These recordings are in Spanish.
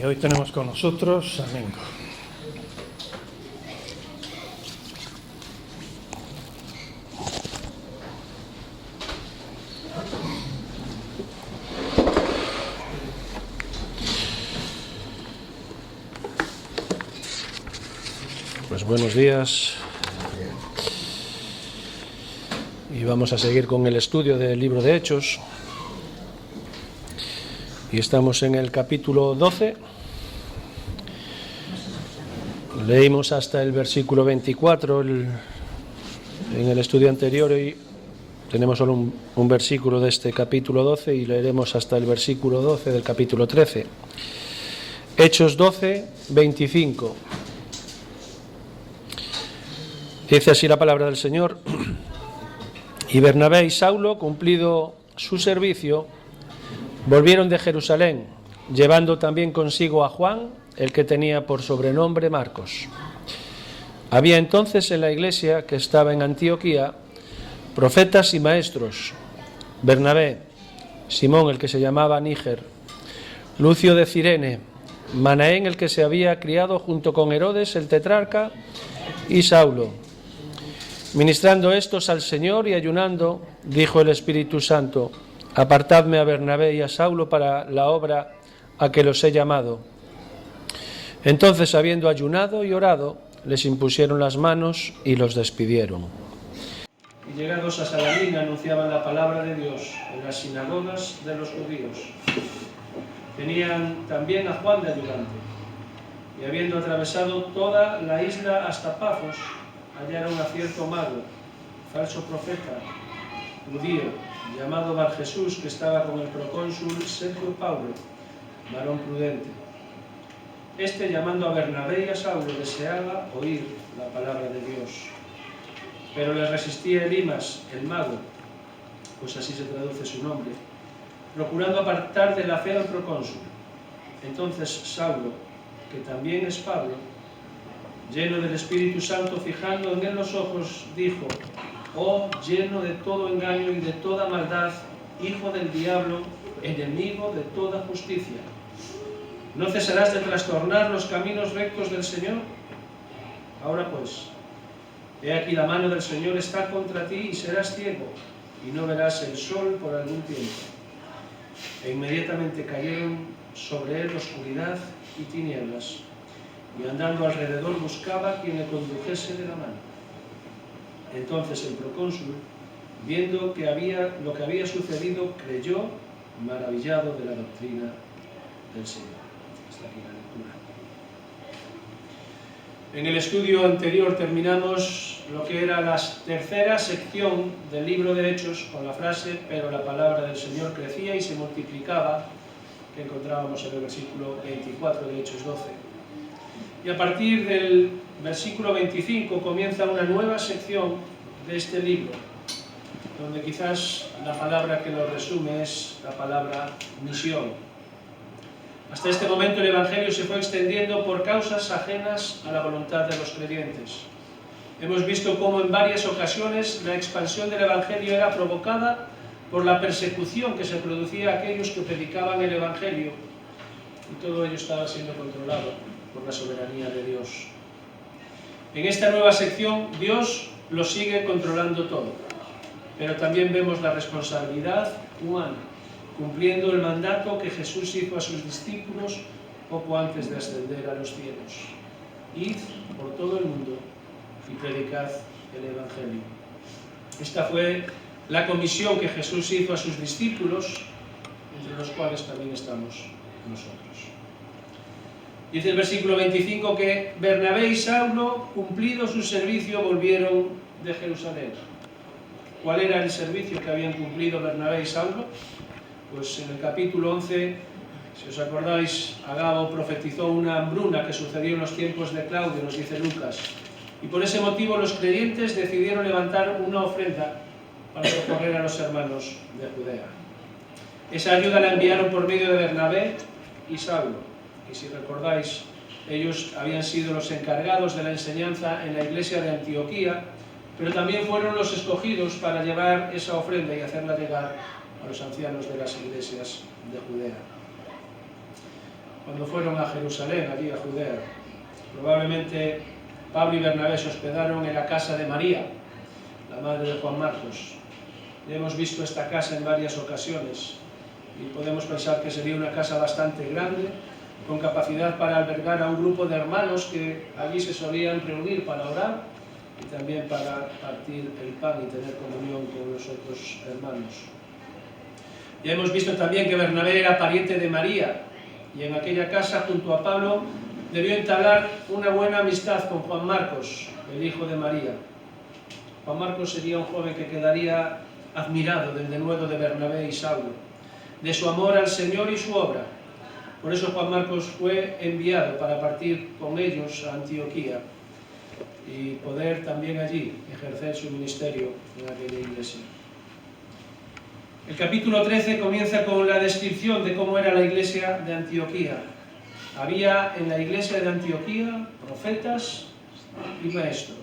hoy tenemos con nosotros a Mingo. Pues buenos días. Y vamos a seguir con el estudio del libro de Hechos. Y estamos en el capítulo 12. Leímos hasta el versículo 24 en el estudio anterior y tenemos solo un versículo de este capítulo 12 y leeremos hasta el versículo 12 del capítulo 13. Hechos 12, 25. Dice así la palabra del Señor: Y Bernabé y Saulo, cumplido su servicio, volvieron de Jerusalén, llevando también consigo a Juan, el que tenía por sobrenombre Marcos. Había entonces en la iglesia que estaba en Antioquía profetas y maestros: Bernabé, Simón el que se llamaba Níger, Lucio de Cirene, Manaén el que se había criado junto con Herodes el tetrarca, y Saulo. Ministrando estos al Señor y ayunando, dijo el Espíritu Santo: Apartadme a Bernabé y a Saulo para la obra a que los he llamado. Entonces, habiendo ayunado y orado, les impusieron las manos y los despidieron. Y llegados a Salamín anunciaban la palabra de Dios en las sinagogas de los judíos. Tenían también a Juan de ayudante. Y habiendo atravesado toda la isla hasta Pafos, hallaron a cierto mago, falso profeta, judío, llamado Barjesús, que estaba con el procónsul Sergio Paulo, varón prudente. Este, llamando a Bernabé y a Saulo, deseaba oír la palabra de Dios. Pero les resistía Elimas, el mago, pues así se traduce su nombre, procurando apartar de la fe al procónsul. Entonces Saulo, que también es Pablo, lleno del Espíritu Santo, fijando en él los ojos, dijo: Oh, lleno de todo engaño y de toda maldad, hijo del diablo, enemigo de toda justicia, ¿no cesarás de trastornar los caminos rectos del Señor? Ahora pues, he aquí la mano del Señor está contra ti y serás ciego, y no verás el sol por algún tiempo. E inmediatamente cayeron sobre él oscuridad y tinieblas, y andando alrededor buscaba quien le condujese de la mano. Entonces el procónsul, viendo lo que había sucedido, creyó, maravillado de la doctrina del Señor. Hasta aquí la lectura. En el estudio anterior terminamos lo que era la tercera sección del libro de Hechos con la frase: pero la palabra del Señor crecía y se multiplicaba, que encontrábamos en el versículo 24 de Hechos 12. Y a partir del versículo 25 comienza una nueva sección de este libro, donde quizás la palabra que lo resume es la palabra misión. Hasta este momento el Evangelio se fue extendiendo por causas ajenas a la voluntad de los creyentes. Hemos visto cómo en varias ocasiones la expansión del Evangelio era provocada por la persecución que se producía a aquellos que predicaban el Evangelio, y todo ello estaba siendo controlado por la soberanía de Dios. En esta nueva sección, Dios lo sigue controlando todo, pero también vemos la responsabilidad humana, cumpliendo el mandato que Jesús hizo a sus discípulos poco antes de ascender a los cielos: id por todo el mundo y predicad el Evangelio. Esta fue la comisión que Jesús hizo a sus discípulos, entre los cuales también estamos nosotros. Dice el versículo 25 que Bernabé y Saulo, cumplido su servicio, volvieron de Jerusalén. ¿Cuál era el servicio que habían cumplido Bernabé y Saulo? Pues en el capítulo 11, si os acordáis, Agabo profetizó una hambruna que sucedió en los tiempos de Claudio, nos dice Lucas. Y por ese motivo los creyentes decidieron levantar una ofrenda para socorrer a los hermanos de Judea. Esa ayuda la enviaron por medio de Bernabé y Saulo. Y si recordáis, ellos habían sido los encargados de la enseñanza en la iglesia de Antioquía, pero también fueron los escogidos para llevar esa ofrenda y hacerla llegar a los ancianos de las iglesias de Judea. cuando fueron a Jerusalén, allí a Judea. Probablemente Pablo y Bernabé se hospedaron en la casa de María, la madre de Juan Marcos. Ya hemos visto esta casa en varias ocasiones y podemos pensar que sería una casa bastante grande, con capacidad para albergar a un grupo de hermanos que allí se solían reunir para orar y también para partir el pan y tener comunión con los otros hermanos. Ya hemos visto también que Bernabé era pariente de María y en aquella casa, junto a Pablo, debió entablar una buena amistad con Juan Marcos, el hijo de María. Juan Marcos sería un joven que quedaría admirado del denuedo de Bernabé y Saulo, de su amor al Señor y su obra. Por eso Juan Marcos fue enviado para partir con ellos a Antioquía y poder también allí ejercer su ministerio en aquella iglesia. El capítulo 13 comienza con la descripción de cómo era la iglesia de Antioquía. Había en la iglesia de Antioquía profetas y maestros.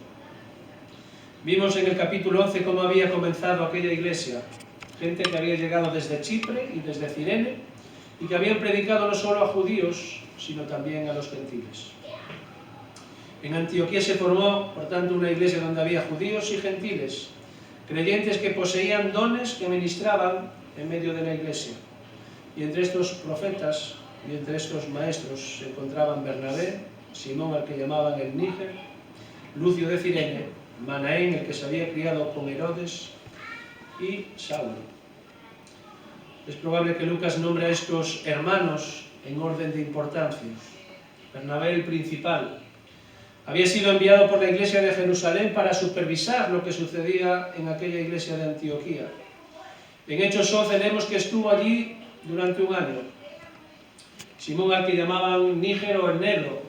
Vimos en el capítulo 11 cómo había comenzado aquella iglesia. Gente que había llegado desde Chipre y desde Cirene y que habían predicado no solo a judíos, sino también a los gentiles. En Antioquía se formó, por tanto, una iglesia donde había judíos y gentiles, creyentes que poseían dones que ministraban en medio de la iglesia. Y entre estos profetas y entre estos maestros se encontraban Bernabé, Simón, al que llamaban el Níger, Lucio de Cirene, Manaén, el que se había criado con Herodes, y Saulo. Es probable que Lucas nombre a estos hermanos en orden de importancia. Bernabé, el principal, había sido enviado por la iglesia de Jerusalén para supervisar lo que sucedía en aquella iglesia de Antioquía. En Hechos 11 leemos que estuvo allí durante un año. Simón, al que llamaban Níger o el Negro,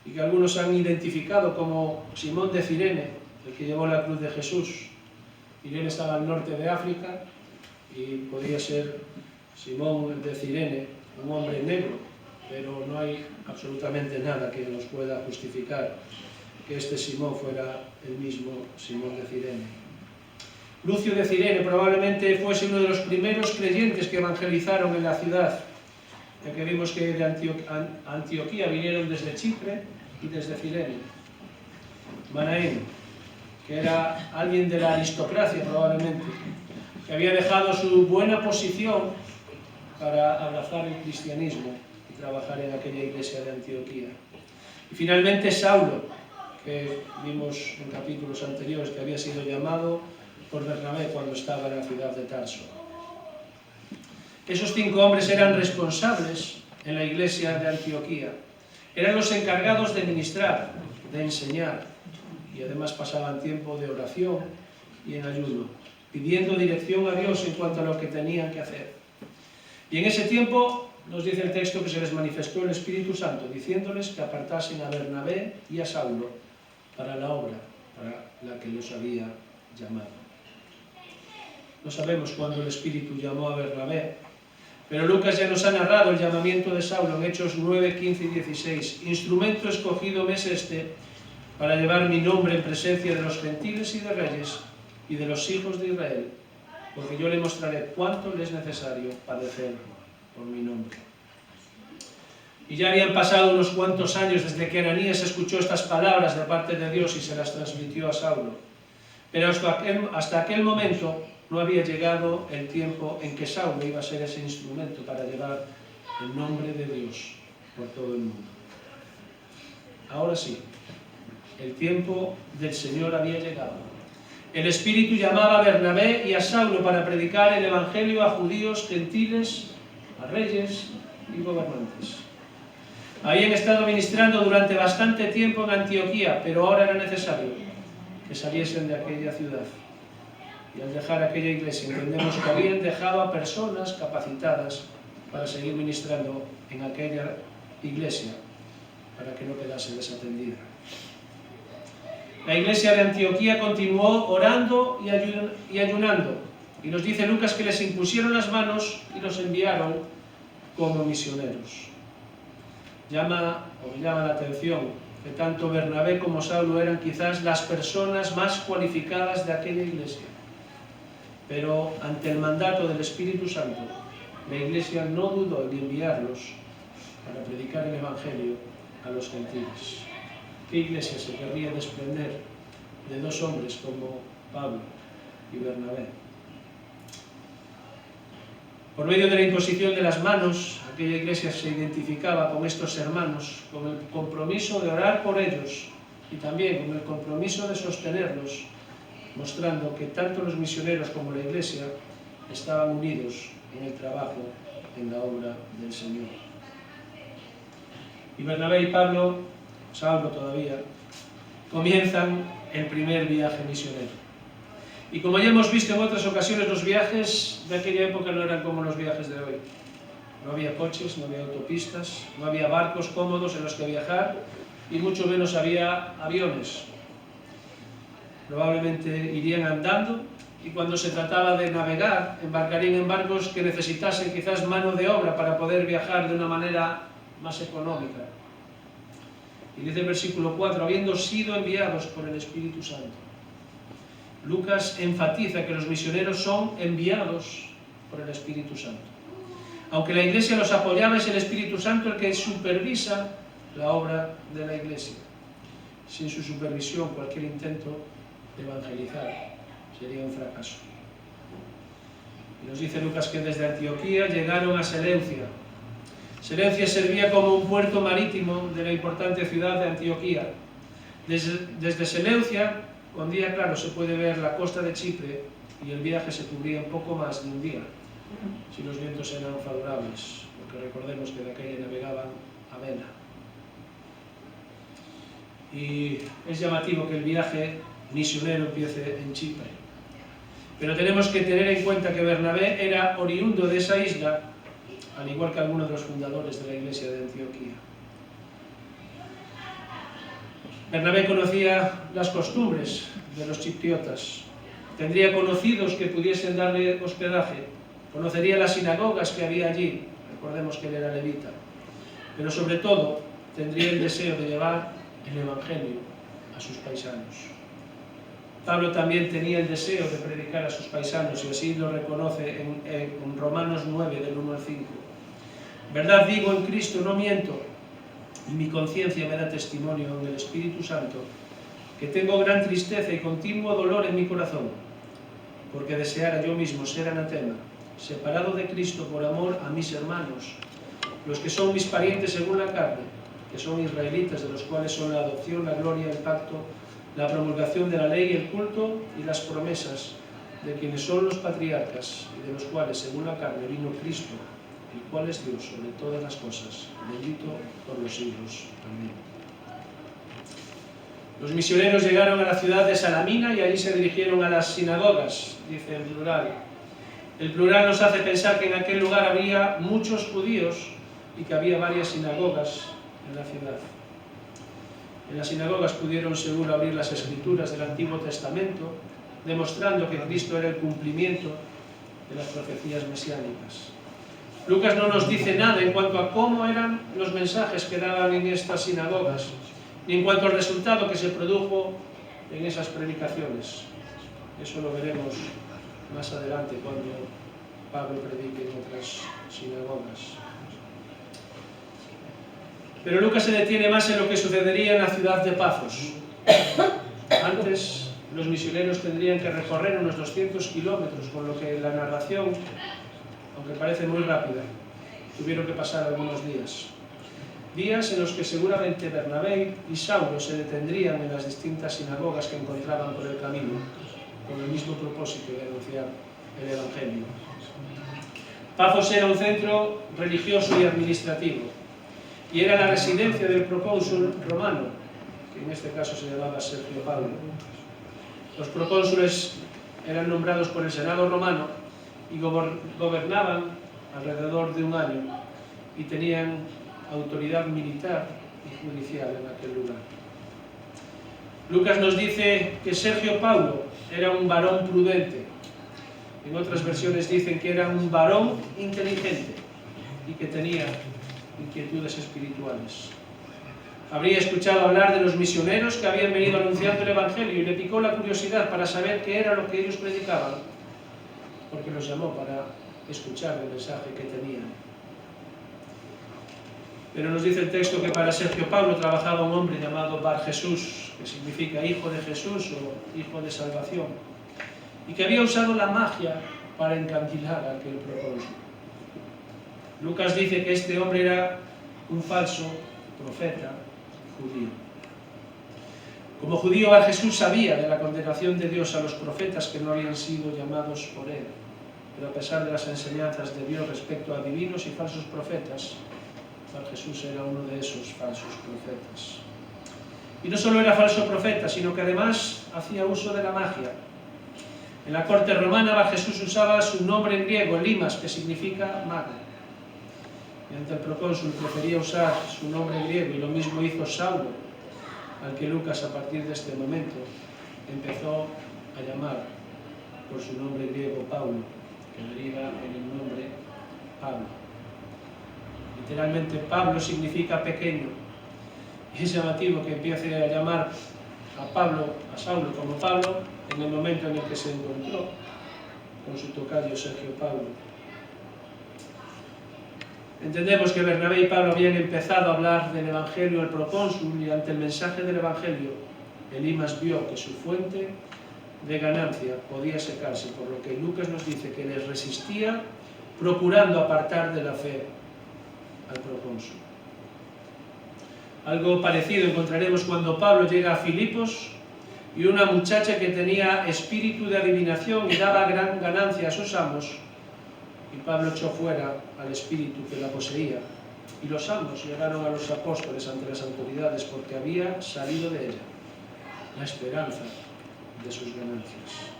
y que algunos han identificado como Simón de Cirene, el que llevó la cruz de Jesús. Cirene estaba al norte de África y podía ser Simón de Cirene, un hombre negro, pero no hay absolutamente nada que nos pueda justificar que este Simón fuera el mismo Simón de Cirene. Lucio de Cirene probablemente fuese uno de los primeros creyentes que evangelizaron en la ciudad, ya que vimos que de Antioquía vinieron desde Chipre y desde Cirene. Manaén, que era alguien de la aristocracia probablemente, que había dejado su buena posición para abrazar el cristianismo y trabajar en aquella iglesia de Antioquía. Y finalmente Saulo, que vimos en capítulos anteriores que había sido llamado por Bernabé cuando estaba en la ciudad de Tarso. Esos 5 hombres eran responsables en la iglesia de Antioquía. Eran los encargados de ministrar, de enseñar, y además pasaban tiempo de oración y en ayuno, pidiendo dirección a Dios en cuanto a lo que tenían que hacer. Y en ese tiempo nos dice el texto que se les manifestó el Espíritu Santo, diciéndoles que apartasen a Bernabé y a Saulo para la obra para la que los había llamado. No sabemos cuándo el Espíritu llamó a Bernabé, pero Lucas ya nos ha narrado el llamamiento de Saulo en Hechos 9, 15 y 16. Instrumento escogido me es este para llevar mi nombre en presencia de los gentiles y de reyes y de los hijos de Israel, porque yo le mostraré cuánto le es necesario padecer por mi nombre. Y ya habían pasado unos cuantos años desde que Ananías escuchó estas palabras de parte de Dios y se las transmitió a Saulo. Pero hasta aquel momento no había llegado el tiempo en que Saulo iba a ser ese instrumento para llevar el nombre de Dios por todo el mundo. Ahora sí, el tiempo del Señor había llegado. El Espíritu llamaba a Bernabé y a Saulo para predicar el Evangelio a judíos, gentiles, a reyes y gobernantes. Habían estado ministrando durante bastante tiempo en Antioquía, pero ahora era necesario que saliesen de aquella ciudad. Y al dejar aquella iglesia entendemos que habían dejado a personas capacitadas para seguir ministrando en aquella iglesia, para que no quedase desatendida. La iglesia de Antioquía continuó orando y ayunando, y nos dice Lucas que les impusieron las manos y los enviaron como misioneros. Me llama la atención que tanto Bernabé como Saulo eran quizás las personas más cualificadas de aquella iglesia. Pero ante el mandato del Espíritu Santo, la iglesia no dudó en enviarlos para predicar el Evangelio a los gentiles. ¿Qué iglesia se querría desprender de dos hombres como Pablo y Bernabé? Por medio de la imposición de las manos, aquella iglesia se identificaba con estos hermanos, con el compromiso de orar por ellos y también con el compromiso de sostenerlos, mostrando que tanto los misioneros como la iglesia estaban unidos en el trabajo, en la obra del Señor. Y Bernabé y Pablo, Saulo todavía, comienzan el primer viaje misionero. Y como ya hemos visto en otras ocasiones, los viajes de aquella época no eran como los viajes de hoy. No había coches, no había autopistas, no había barcos cómodos en los que viajar y mucho menos había aviones. Probablemente irían andando y cuando se trataba de navegar, embarcarían en barcos que necesitasen quizás mano de obra para poder viajar de una manera más económica. Y dice el versículo 4, habiendo sido enviados por el Espíritu Santo. Lucas enfatiza que los misioneros son enviados por el Espíritu Santo. Aunque la Iglesia los apoyaba, es el Espíritu Santo el que supervisa la obra de la Iglesia. Sin su supervisión, cualquier intento de evangelizar sería un fracaso. Y nos dice Lucas que desde Antioquía llegaron a Seleucia. Seleucia servía como un puerto marítimo de la importante ciudad de Antioquía. Desde Seleucia, con día claro, se puede ver la costa de Chipre y el viaje se cubría en poco más de un día, si los vientos eran favorables, porque recordemos que de aquella navegaban a vela. Y es llamativo que el viaje misionero empiece en Chipre. Pero tenemos que tener en cuenta que Bernabé era oriundo de esa isla, al igual que algunos de los fundadores de la iglesia de Antioquía. Bernabé conocía las costumbres de los chipriotas, tendría conocidos que pudiesen darle hospedaje, conocería las sinagogas que había allí, recordemos que él era levita, pero sobre todo tendría el deseo de llevar el Evangelio a sus paisanos. Pablo también tenía el deseo de predicar a sus paisanos y así lo reconoce en Romanos 9, del 1 al 5. Verdad digo en Cristo, no miento, y mi conciencia me da testimonio en el Espíritu Santo, que tengo gran tristeza y continuo dolor en mi corazón, porque deseara yo mismo ser anatema, separado de Cristo por amor a mis hermanos, los que son mis parientes según la carne, que son israelitas, de los cuales son la adopción, la gloria, el pacto, la promulgación de la ley, el culto y las promesas, de quienes son los patriarcas, y de los cuales según la carne vino Cristo, el cual es Dios sobre todas las cosas, bendito por los siglos. Amén. Los misioneros llegaron a la ciudad de Salamina y allí se dirigieron a las sinagogas, dice en plural. El plural nos hace pensar que en aquel lugar había muchos judíos y que había varias sinagogas en la ciudad. En las sinagogas pudieron seguro abrir las escrituras del Antiguo Testamento, demostrando que Cristo era el cumplimiento de las profecías mesiánicas. Lucas no nos dice nada en cuanto a cómo eran los mensajes que daban en estas sinagogas, ni en cuanto al resultado que se produjo en esas predicaciones. Eso lo veremos más adelante cuando Pablo predique en otras sinagogas. Pero Lucas se detiene más en lo que sucedería en la ciudad de Pafos. Antes, los misioneros tendrían que recorrer unos 200 kilómetros, con lo que la narración, aunque parece muy rápida, tuvieron que pasar algunos días. Días en los que seguramente Bernabé y Saulo se detendrían en las distintas sinagogas que encontraban por el camino, con el mismo propósito de anunciar el Evangelio. Pafos era un centro religioso y administrativo, y era la residencia del procónsul romano, que en este caso se llamaba Sergio Paulo. Los procónsules eran nombrados por el Senado romano y gobernaban alrededor de un año y tenían autoridad militar y judicial en aquel lugar. Lucas nos dice que Sergio Paulo era un varón prudente. En otras versiones dicen que era un varón inteligente y que tenía inquietudes espirituales. Habría escuchado hablar de los misioneros que habían venido anunciando el Evangelio y le picó la curiosidad para saber qué era lo que ellos predicaban, porque los llamó para escuchar el mensaje que tenían. Pero nos dice el texto que para Sergio Paulo trabajaba un hombre llamado Bar Jesús, que significa hijo de Jesús o hijo de salvación, y que había usado la magia para encandilar a aquel procónsul. Lucas dice que este hombre era un falso profeta judío. Como judío, Bar Jesús sabía de la condenación de Dios a los profetas que no habían sido llamados por él, pero a pesar de las enseñanzas de Dios respecto a divinos y falsos profetas, Bar Jesús era uno de esos falsos profetas. Y no solo era falso profeta, sino que además hacía uso de la magia. En la corte romana, Bar Jesús usaba su nombre en griego, Elimas, que significa mago. Y ante el procónsul prefería usar su nombre griego, y lo mismo hizo Saulo, al que Lucas, a partir de este momento, empezó a llamar por su nombre griego Paulo, que deriva en el nombre Pablo. Literalmente, Pablo significa pequeño, y es llamativo que empiece a llamar a Saulo como Pablo, en el momento en el que se encontró con su tocayo Sergio Paulo. Entendemos que Bernabé y Pablo habían empezado a hablar del Evangelio al procónsul, y ante el mensaje del Evangelio, Elimas vio que su fuente de ganancia podía secarse, por lo que Lucas nos dice que les resistía, procurando apartar de la fe al procónsul. Algo parecido encontraremos cuando Pablo llega a Filipos y una muchacha que tenía espíritu de adivinación y daba gran ganancia a sus amos, y Pablo echó fuera al espíritu que la poseía, y los amos llegaron a los apóstoles ante las autoridades porque había salido de ella la esperanza de sus ganancias.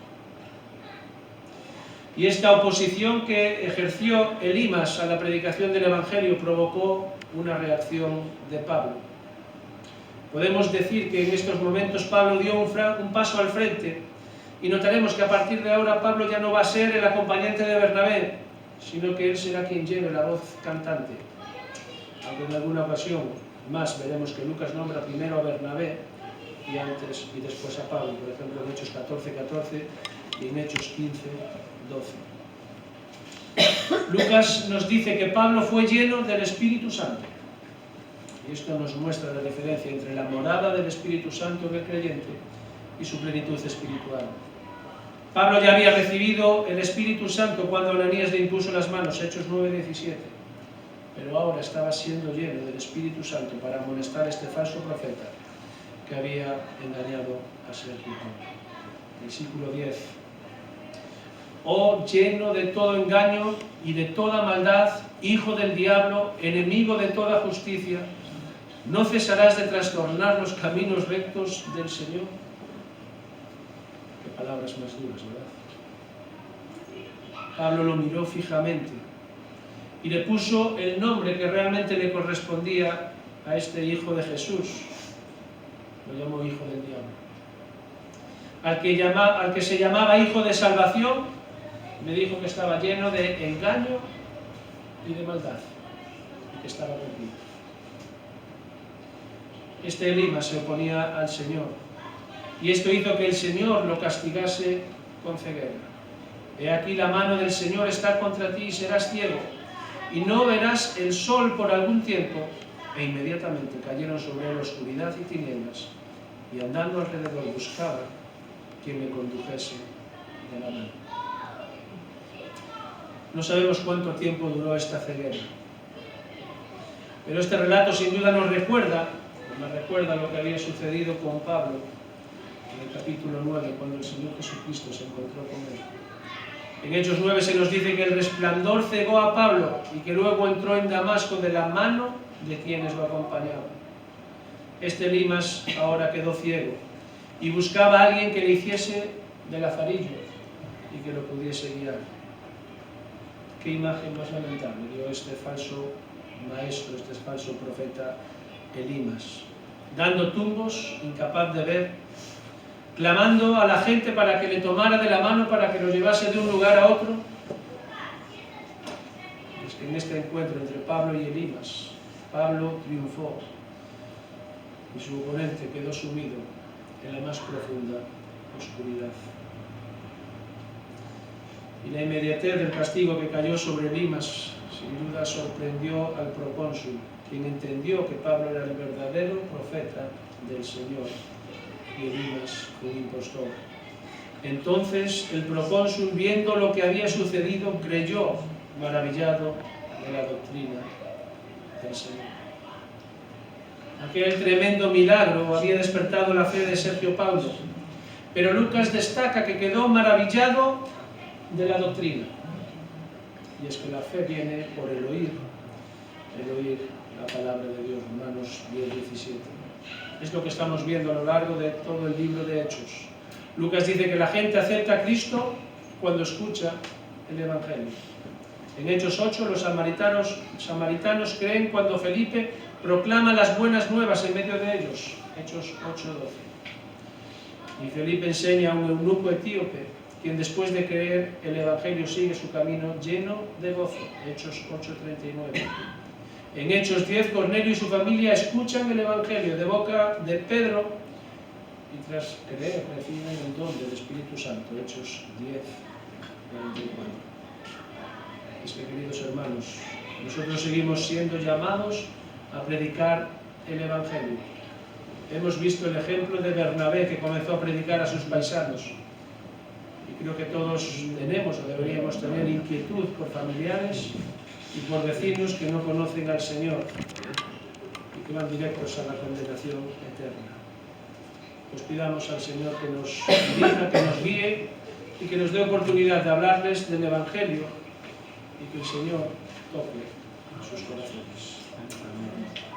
Y esta oposición que ejerció Elimas a la predicación del Evangelio provocó una reacción de Pablo. Podemos decir que en estos momentos Pablo dio un paso al frente, y notaremos que a partir de ahora Pablo ya no va a ser el acompañante de Bernabé, sino que él será quien lleve la voz cantante. Aunque en alguna ocasión más veremos que Lucas nombra primero a Bernabé y antes y después a Pablo, por ejemplo en Hechos 14:14 y en Hechos 15:12. Lucas nos dice que Pablo fue lleno del Espíritu Santo, y esto nos muestra la diferencia entre la morada del Espíritu Santo en el creyente y su plenitud espiritual. Pablo ya había recibido el Espíritu Santo cuando Ananías le impuso las manos, Hechos 9:17, pero ahora estaba siendo lleno del Espíritu Santo para amonestar a este falso profeta que había engañado a Sergio Paulo. Versículo 10. Oh, lleno de todo engaño y de toda maldad, hijo del diablo, enemigo de toda justicia, ¿no cesarás de trastornar los caminos rectos del Señor? Qué palabras más duras, ¿verdad? Pablo lo miró fijamente y le puso el nombre que realmente le correspondía a este hijo de Jesús. Lo llamó hijo del diablo. Al que se llamaba hijo de salvación, me dijo que estaba lleno de engaño y de maldad, y que estaba perdido. Este Elimas se oponía al Señor, y esto hizo que el Señor lo castigase con ceguera. He aquí la mano del Señor está contra ti y serás ciego, y no verás el sol por algún tiempo. E inmediatamente cayeron sobre él oscuridad y tinieblas, y andando alrededor buscaba quien le condujese de la mano. No sabemos cuánto tiempo duró esta ceguera, pero este relato sin duda nos recuerda lo que había sucedido con Pablo en el capítulo 9, cuando el Señor Jesucristo se encontró con él. En Hechos 9 se nos dice que el resplandor cegó a Pablo y que luego entró en Damasco de la mano de quienes lo acompañaban. Este Elimas ahora quedó ciego y buscaba a alguien que le hiciese de lazarillo y que lo pudiese guiar. Qué imagen más lamentable dio este falso maestro, este falso profeta Elimas, dando tumbos, incapaz de ver, clamando a la gente para que le tomara de la mano, para que lo llevase de un lugar a otro. Es que en este encuentro entre Pablo y Elimas, Pablo triunfó y su oponente quedó sumido en la más profunda oscuridad. Y la inmediatez del castigo que cayó sobre Elimas sin duda sorprendió al procónsul, quien entendió que Pablo era el verdadero profeta del Señor y Elimas un impostor. Entonces el procónsul, viendo lo que había sucedido, creyó, maravillado de la doctrina del Señor. Aquel tremendo milagro había despertado la fe de Sergio Paulo, pero Lucas destaca que quedó maravillado de la doctrina. Y es que la fe viene por el oír la palabra de Dios. Romanos 10:17. Es lo que estamos viendo a lo largo de todo el libro de Hechos. Lucas dice que la gente acepta a Cristo cuando escucha el Evangelio. En Hechos 8, los samaritanos creen cuando Felipe proclama las buenas nuevas en medio de ellos. Hechos 8:12. Y Felipe enseña a un eunuco etíope, quien después de creer el Evangelio sigue su camino lleno de gozo. Hechos 8:39. En Hechos 10, Cornelio y su familia escuchan el Evangelio de boca de Pedro y tras creer reciben el don del Espíritu Santo. Hechos 10:44. Es que, queridos hermanos, nosotros seguimos siendo llamados a predicar el Evangelio. Hemos visto el ejemplo de Bernabé, que comenzó a predicar a sus paisanos. Y creo que todos tenemos o deberíamos tener inquietud por familiares y por vecinos que no conocen al Señor y que van directos a la condenación eterna. Pues pidamos al Señor que nos dirija, que nos guíe y que nos dé oportunidad de hablarles del Evangelio y que el Señor toque sus corazones. Amén.